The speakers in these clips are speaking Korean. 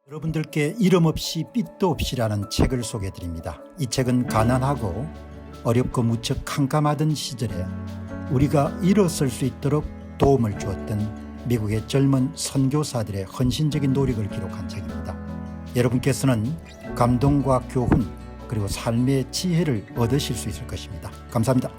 여러분들께 이름 없이 빛도 없이라는 책을 소개해드립니다. 이 책은 가난하고 어렵고 무척 캄캄하던 시절에 우리가 일어설 수 있도록 도움을 주었던 미국의 젊은 선교사들의 헌신적인 노력을 기록한 책입니다. 여러분께서는 감동과 교훈 그리고 삶의 지혜를 얻으실 수 있을 것입니다. 감사합니다.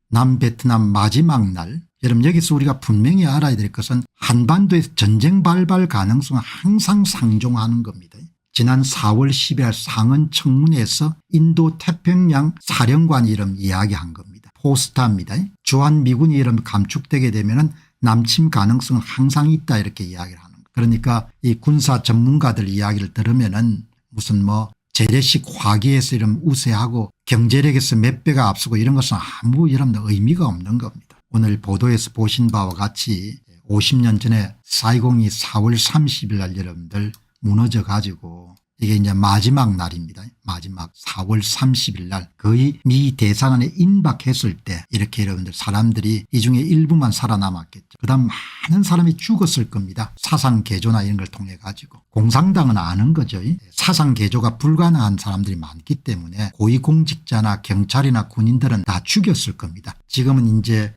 남베트남 마지막 날, 여러분 여기서 우리가 분명히 알아야 될 것은 한반도에서 전쟁 발발 가능성은 항상 상존하는 겁니다. 지난 4월 10일 상원 청문회에서 인도 태평양 사령관이 이름 이야기한 겁니다. 포스타입니다. 주한미군이 이름 감축되게 되면 남침 가능성은 항상 있다 이렇게 이야기를 하는 거예요. 그러니까 이 군사 전문가들 이야기를 들으면은 무슨 재래식 화기에서 이런 우세하고 경제력에서 몇 배가 앞서고 이런 것은 아무 여러분들 의미가 없는 겁니다. 오늘 보도에서 보신 바와 같이 50년 전에 사이공이 4월 30일 날 여러분들 무너져 가지고 이게 이제 마지막 날입니다. 마지막 4월 30일 날 거의 미 대사관에 임박했을 때 이렇게 여러분들 사람들이 이 중에 일부만 살아남았겠죠. 그다음 많은 사람이 죽었을 겁니다. 사상 개조나 이런 걸 통해 가지고. 공산당은 아는 거죠. 사상 개조가 불가능한 사람들이 많기 때문에 고위공직자나 경찰이나 군인들은 다 죽였을 겁니다. 지금은 이제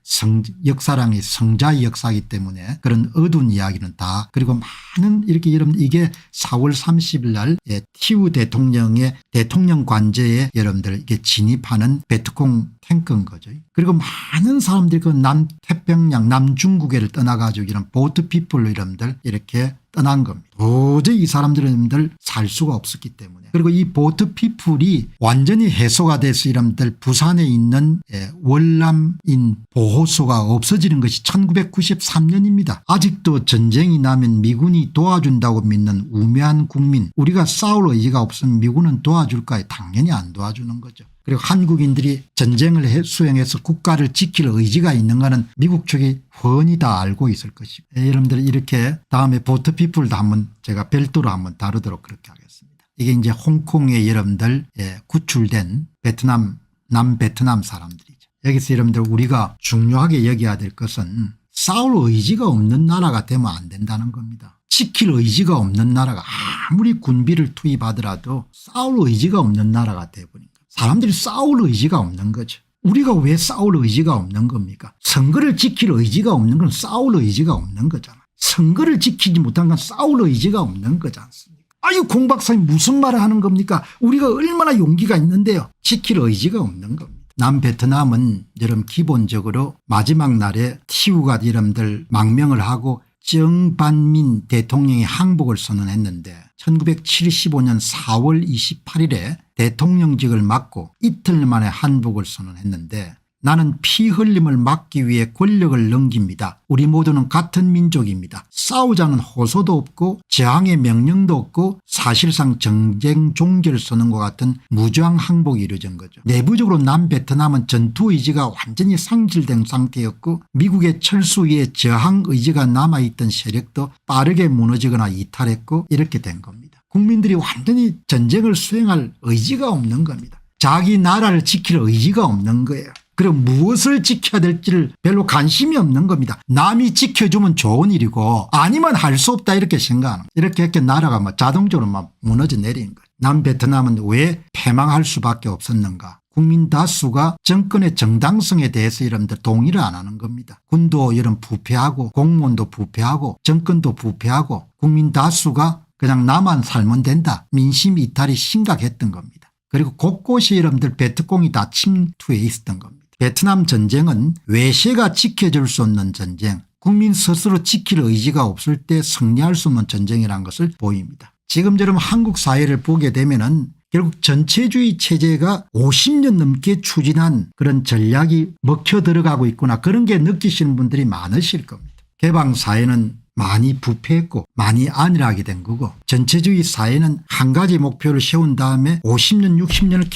역사랑이 성자의 역사이기 때문에 그런 어두운 이야기는 다, 그리고 많은 이렇게 여러분 이게 4월 30일 날 티우 대통령의 대통령 관저에 여러분들 이게 진입하는 베트콩 탱크인 거죠. 그리고 많은 사람들이 그 남태평양 남중국해를 떠나가지고 이런 보트 피플로 여러분들 이렇게 떠난 겁니다. 도저히 이 사람들은 살 수가 없었기 때문에. 그리고 이 보트 피플이 완전히 해소가 돼서 여러분들 부산에 있는 월남인 보호소가 없어지는 것이 1993년입니다. 아직도 전쟁이 나면 미군이 도와준다고 믿는 우매한 국민, 우리가 싸울 의지가 없으면 미군은 도와줄까요? 당연히 안 도와주는 거죠. 그리고 한국인들이 전쟁을 수행해서 국가를 지킬 의지가 있는 거는 미국 측이 훤히 다 알고 있을 것입니다. 여러분들 이렇게 다음에 보트피플도 한번 제가 별도로 한번 다루도록 그렇게 하겠습니다. 이게 이제 홍콩에 여러분들 구출된 남베트남 사람들이죠. 여기서 여러분들 우리가 중요하게 여겨야 될 것은 싸울 의지가 없는 나라가 되면 안 된다는 겁니다. 지킬 의지가 없는 나라가 아무리 군비를 투입하더라도 싸울 의지가 없는 나라가 돼버린 거예요. 사람들이 싸울 의지가 없는 거죠. 우리가 왜 싸울 의지가 없는 겁니까? 선거를 지킬 의지가 없는 건 싸울 의지가 없는 거잖아. 선거를 지키지 못한 건 싸울 의지가 없는 거지 않습니까? 아유, 공 박사님 무슨 말을 하는 겁니까? 우리가 얼마나 용기가 있는데요. 지킬 의지가 없는 겁니다. 남베트남은 여러분 기본적으로 마지막 날에 티우가 여러분들 망명을 하고 정반민 대통령이 항복을 선언했는데 1975년 4월 28일에 대통령직을 맡고 이틀 만에 항복을 선언했는데, 나는 피 흘림을 막기 위해 권력을 넘깁니다. 우리 모두는 같은 민족입니다. 싸우자는 호소도 없고 저항의 명령도 없고 사실상 전쟁 종결 선언과 같은 무저항 항복이 이루어진 거죠. 내부적으로 남베트남은 전투 의지가 완전히 상실된 상태였고 미국의 철수 위에 저항 의지가 남아있던 세력도 빠르게 무너지거나 이탈했고 이렇게 된 겁니다. 국민들이 완전히 전쟁을 수행할 의지가 없는 겁니다. 자기 나라를 지킬 의지가 없는 거예요. 그리고 무엇을 지켜야 될지를 별로 관심이 없는 겁니다. 남이 지켜주면 좋은 일이고 아니면 할 수 없다 이렇게 생각하는 거예요. 이렇게 나라가 자동적으로 무너져 내리는 거예요. 남베트남은 왜 패망할 수밖에 없었는가? 국민 다수가 정권의 정당성에 대해서 여러분들 동의를 안 하는 겁니다. 군도 이런 부패하고 공무원도 부패하고 정권도 부패하고 국민 다수가 그냥 나만 살면 된다. 민심 이탈이 심각했던 겁니다. 그리고 곳곳이 여러분들 베트콩이 다 침투해 있었던 겁니다. 베트남 전쟁은 외세가 지켜줄 수 없는 전쟁, 국민 스스로 지킬 의지가 없을 때 승리할 수 없는 전쟁이라는 것을 보입니다. 지금처럼 한국 사회를 보게 되면은 결국 전체주의 체제가 50년 넘게 추진한 그런 전략이 먹혀 들어가고 있구나, 그런 게 느끼시는 분들이 많으실 겁니다. 개방 사회는 많이 부패했고 많이 안일하게 된 거고, 전체주의 사회는 한 가지 목표를 세운 다음에 50년 60년을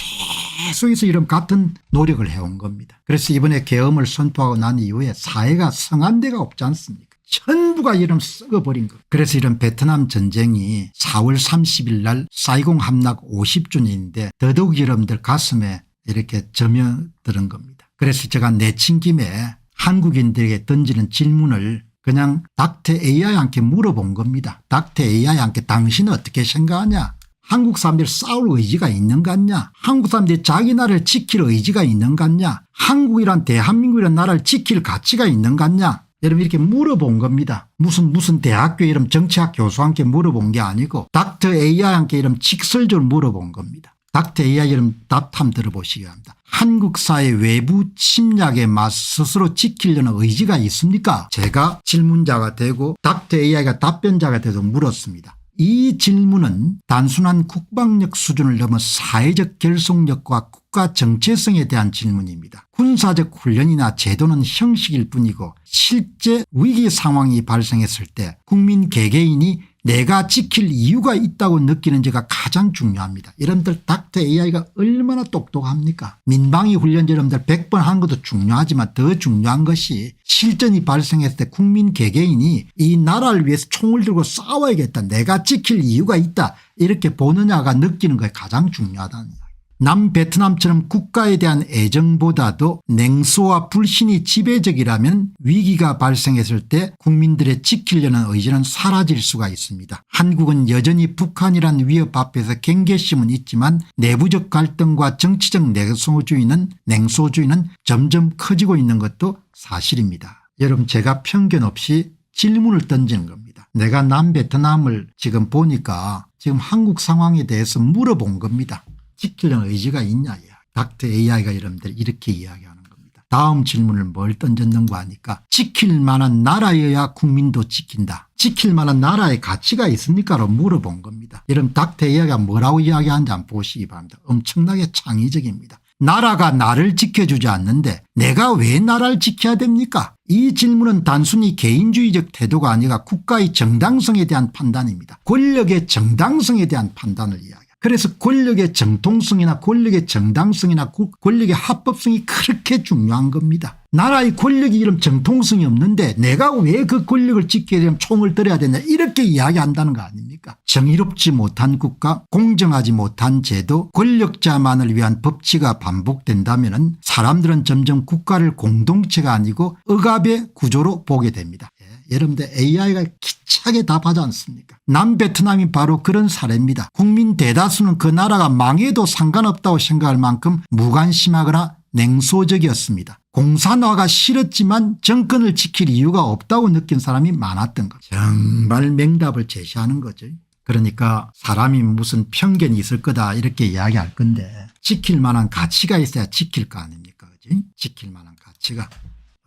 계속해서 이런 같은 노력을 해온 겁니다. 그래서 이번에 계엄을 선포하고 난 이후에 사회가 성한 데가 없지 않습니까? 전부가 이름 썩어버린 거예요. 그래서 이런 베트남 전쟁이 4월 30일 날 사이공 함락 50주년인데 더더욱 여러분들 가슴에 이렇게 점여드는 겁니다. 그래서 제가 내친 김에 한국인들에게 던지는 질문을 그냥 닥터 AI한테 물어본 겁니다. 닥터 AI한테 당신은 어떻게 생각하냐. 한국 사람들이 싸울 의지가 있는 것 같냐. 한국 사람들이 자기 나라를 지킬 의지가 있는 것 같냐. 한국이란 대한민국이란 나라를 지킬 가치가 있는 것 같냐. 여러분 이렇게 물어본 겁니다. 무슨 대학교 이름 정치학 교수한테 물어본 게 아니고 닥터 AI한테 이름 직설적으로 물어본 겁니다. 닥터 AI 이름 답 한번 들어보시기 합니다. 한국 사회 외부 침략에 맞 스스로 지키려는 의지가 있습니까? 제가 질문자가 되고 닥터 AI가 답변자가 돼서 물었습니다. 이 질문은 단순한 국방력 수준을 넘어 사회적 결속력과 국가 정체성에 대한 질문입니다. 군사적 훈련이나 제도는 형식일 뿐이고 실제 위기 상황이 발생했을 때 국민 개개인이 내가 지킬 이유가 있다고 느끼는지가 가장 중요합니다. 여러분들 닥터 AI가 얼마나 똑똑합니까? 민방위 훈련 여러분들 100번 하는 것도 중요하지만 더 중요한 것이 실전이 발생했을 때 국민 개개인이 이 나라를 위해서 총을 들고 싸워야겠다. 내가 지킬 이유가 있다. 이렇게 보느냐가 느끼는 것이 가장 중요하다는 이야기. 남베트남처럼 국가에 대한 애정보다도 냉소와 불신이 지배적이라면 위기가 발생했을 때 국민들의 지키려는 의지는 사라질 수가 있습니다. 한국은 여전히 북한이란 위협 앞에서 경계심은 있지만 내부적 갈등과 정치적 냉소주의는 점점 커지고 있는 것도 사실입니다. 여러분 제가 편견 없이 질문을 던지는 겁니다. 내가 남베트남을 지금 보니까 지금 한국 상황에 대해서 물어본 겁니다. 지키려는 의지가 있냐. 닥터 AI가 여러분들 이렇게 이야기하는 겁니다. 다음 질문을 뭘 던졌는가 하니까 지킬 만한 나라여야 국민도 지킨다. 지킬 만한 나라의 가치가 있습니까? 로 물어본 겁니다. 여러분 닥터 AI가 뭐라고 이야기하는지 한번 보시기 바랍니다. 엄청나게 창의적입니다. 나라가 나를 지켜주지 않는데 내가 왜 나라를 지켜야 됩니까? 이 질문은 단순히 개인주의적 태도가 아니라 국가의 정당성에 대한 판단입니다. 권력의 정당성에 대한 판단을 이야기합니다. 그래서 권력의 정통성이나 권력의 정당성이나 권력의 합법성이 그렇게 중요한 겁니다. 나라의 권력이 이런 정통성이 없는데 내가 왜 그 권력을 지켜야 되면 총을 들어야 되냐 이렇게 이야기한다는 거 아닙니까? 정의롭지 못한 국가, 공정하지 못한 제도, 권력자만을 위한 법치가 반복된다면 사람들은 점점 국가를 공동체가 아니고 억압의 구조로 보게 됩니다. 여러분들 AI가 기차게 답하지 않습니까? 남베트남이 바로 그런 사례입니다. 국민 대다수는 그 나라가 망해도 상관없다고 생각할 만큼 무관심하거나 냉소적이었습니다. 공산화가 싫었지만 정권을 지킬 이유가 없다고 느낀 사람이 많았던 거죠. 정말 맹답을 제시하는 거죠. 그러니까 사람이 무슨 편견이 있을 거다 이렇게 이야기할 건데 지킬 만한 가치가 있어야 지킬 거 아닙니까? 그치? 지킬 만한 가치가.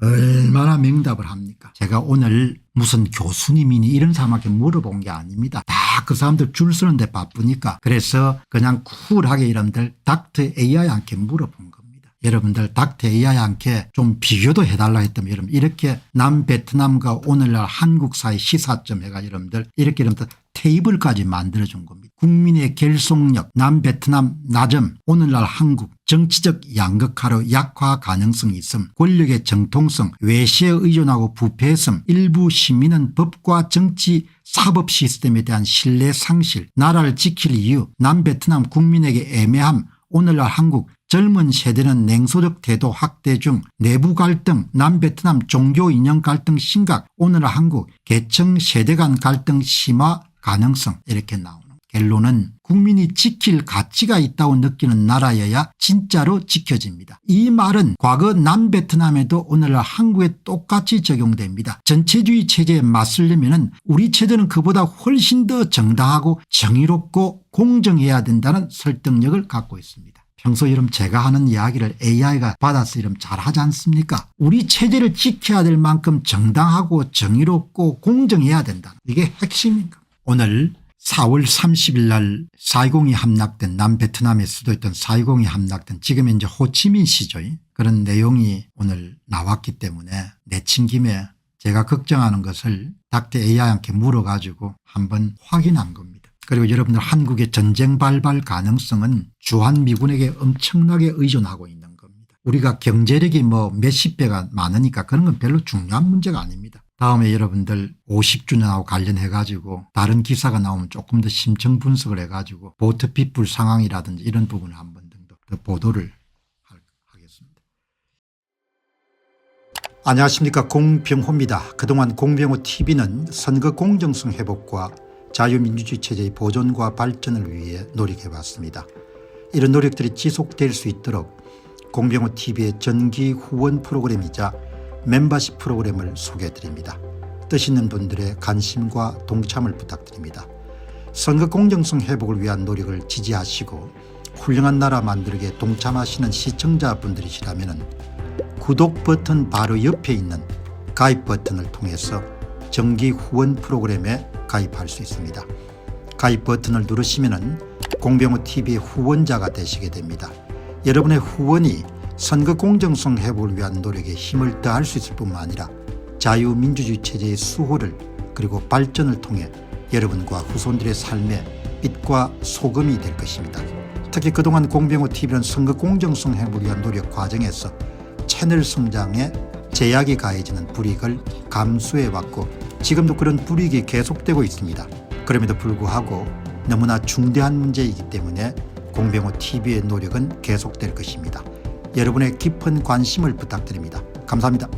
얼마나 맹답을 합니까? 제가 오늘 무슨 교수님이니 이런 사람한테 물어본 게 아닙니다. 다 그 사람들 줄 서는데 바쁘니까 그래서 그냥 쿨하게 여러분들 닥터 AI한테 물어본 겁니다. 여러분들 닥터 AI한테 좀 비교도 해달라 했다면 여러분 이렇게 남베트남과 오늘날 한국 사이 시사점 해가 여러분들 이렇게 여러분들 테이블까지 만들어준 겁니다. 국민의 결속력, 남베트남 나점, 오늘날 한국, 정치적 양극화로 약화 가능성이 있음, 권력의 정통성, 외세에 의존하고 부패성, 일부 시민은 법과 정치 사법 시스템에 대한 신뢰 상실, 나라를 지킬 이유, 남베트남 국민에게 애매함, 오늘날 한국 젊은 세대는 냉소적 태도 확대 중 내부 갈등, 남베트남 종교 이념 갈등 심각, 오늘날 한국 계층 세대 간 갈등 심화 가능성 이렇게 나오는 결론은 국민이 지킬 가치가 있다고 느끼는 나라여야 진짜로 지켜집니다. 이 말은 과거 남베트남에도 오늘날 한국에 똑같이 적용됩니다. 전체주의 체제에 맞서려면 우리 체제는 그보다 훨씬 더 정당하고 정의롭고 공정해야 된다는 설득력을 갖고 있습니다. 평소 여러분 제가 하는 이야기를 AI가 받아서 여러분 잘하지 않습니까? 우리 체제를 지켜야 될 만큼 정당하고 정의롭고 공정해야 된다. 이게 핵심입니다. 오늘 4월 30일 날 4.20이 함락된 남베트남의 수도였던 4.20이 함락된 지금은 이제 호치민시죠. 그런 내용이 오늘 나왔기 때문에 내친 김에 제가 걱정하는 것을 닥터 AI한테 물어가지고 한번 확인한 겁니다. 그리고 여러분들 한국의 전쟁 발발 가능성은 주한미군에게 엄청나게 의존하고 있는 겁니다. 우리가 경제력이 뭐 몇십 배가 많으니까 그런 건 별로 중요한 문제가 아닙니다. 다음에 여러분들 50주년하고 관련해 가지고 다른 기사가 나오면 조금 더 심층 분석을 해 가지고 보트 핏불 상황이라든지 이런 부분을 한 번 정도 더 보도를 하겠습니다. 안녕하십니까, 공병호입니다. 그동안 공병호TV는 선거 공정성 회복과 자유민주주의 체제의 보존과 발전을 위해 노력해왔습니다. 이런 노력들이 지속될 수 있도록 공병호TV의 정기 후원 프로그램이자 멤버십 프로그램을 소개해드립니다. 뜻 있는 분들의 관심과 동참을 부탁드립니다. 선거 공정성 회복을 위한 노력을 지지하시고 훌륭한 나라 만들기에 동참하시는 시청자분들이시라면 구독 버튼 바로 옆에 있는 가입 버튼을 통해서 정기 후원 프로그램에 가입할 수 있습니다. 가입 버튼을 누르시면 공병호TV의 후원자가 되시게 됩니다. 여러분의 후원이 선거 공정성 회복을 위한 노력에 힘을 더할 수 있을 뿐만 아니라 자유민주주의 체제의 수호를 그리고 발전을 통해 여러분과 후손들의 삶에 빛과 소금이 될 것입니다. 특히 그동안 공병호TV는 선거 공정성 회복을 위한 노력 과정에서 채널 성장에 제약이 가해지는 불이익을 감수해왔고 지금도 그런 불이익이 계속되고 있습니다. 그럼에도 불구하고 너무나 중대한 문제이기 때문에 공병호TV의 노력은 계속될 것입니다. 여러분의 깊은 관심을 부탁드립니다. 감사합니다.